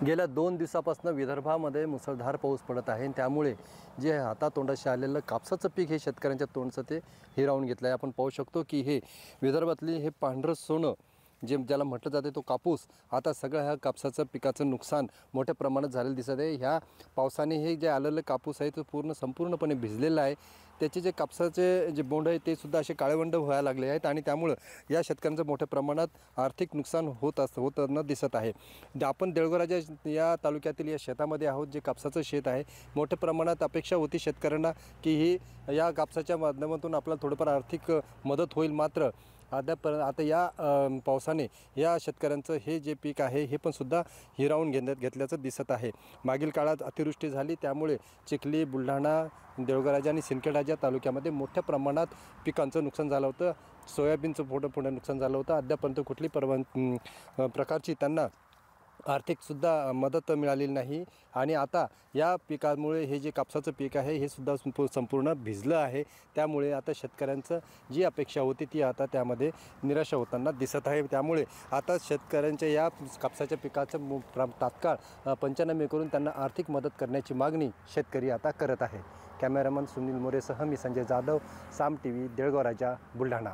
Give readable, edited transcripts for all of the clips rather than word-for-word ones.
गेल्या 2 दिवसापासून विदर्भामध्ये मुसळधार पाऊस पडत आहे आणि त्यामुळे जे हातातोंडाशी आलेलं कापसाचं पीक हे शेतकऱ्यांच्या तोंडचं ते हिरावून घेतलं आहे। आपण पाहू शकतो की हे विदर्भातली हे पांढरं सोनं ज्याला म्हटलं जाते तो कापूस, आता सगळं ह्या कापसाचं पिकाचं नुकसान मोठ्या प्रमाणात झालेलं दिसत आहे। ह्या पावसाने हे जे आलेलं कापूस आहे तो संपूर्णपणे भिजलेला आहे। त्याचे जे कापसाचे जे बोंड आहे ते सुद्धा असे काळवंड व्हायला लागले आहेत आणि त्यामुळे या शेतकऱ्यांचं मोठ्या प्रमाणात आर्थिक नुकसान होताना दिसत आहे। आपण देऊळगावच्या या तालुक्यातील या शेतामध्ये आहोत, जे कापसाचं शेत आहे। मोठ्या प्रमाणात अपेक्षा होती शेतकऱ्यांना की ही या कापसाच्या माध्यमातून आपल्याला थोडंफार आर्थिक मदत होईल, मात्र आता या पावसाने या शेतकऱ्यांचं हे जे पीक आहे हे पण सुद्धा हिरावून घेतल्याचं दिसत आहे। मागील काळात अतिवृष्टी झाली, त्यामुळे चिखली, बुलढाणा, देऊळगाव आणि सिंदखेड या तालुक्यामध्ये मोठ्या प्रमाणात पिकांचं नुकसान झालं होतं। सोयाबीनचं मोठं नुकसान झालं होतं। अद्यापर्यंत कुठली प्रकारची त्यांना आर्थिकसुद्धा मदत मिळालेली नाही आणि आता या पिकामुळे हे जे कापसाचं पीक आहे हे सुद्धा संपूर्ण भिजलं आहे। त्यामुळे आता शेतकऱ्यांचं जी अपेक्षा होती ती आता त्यामध्ये निराशा होताना दिसत आहे। त्यामुळे आता शेतकऱ्यांच्या या कापसाच्या पिकाचं तात्काळ पंचनामे करून त्यांना आर्थिक मदत करण्याची मागणी शेतकरी आता करत आहे। कॅमेरामन सुनील मोरेसह मी संजय जाधव, साम टीव्ही, देऊळगाव राजा, बुलढाणा।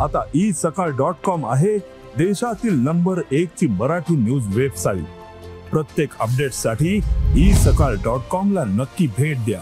आता isakal.com आहे देशातील नंबर 1 ची मराठी न्यूज वेबसाईट। प्रत्येक अपडेटसाठी isakal.com ला नक्की भेट द्या।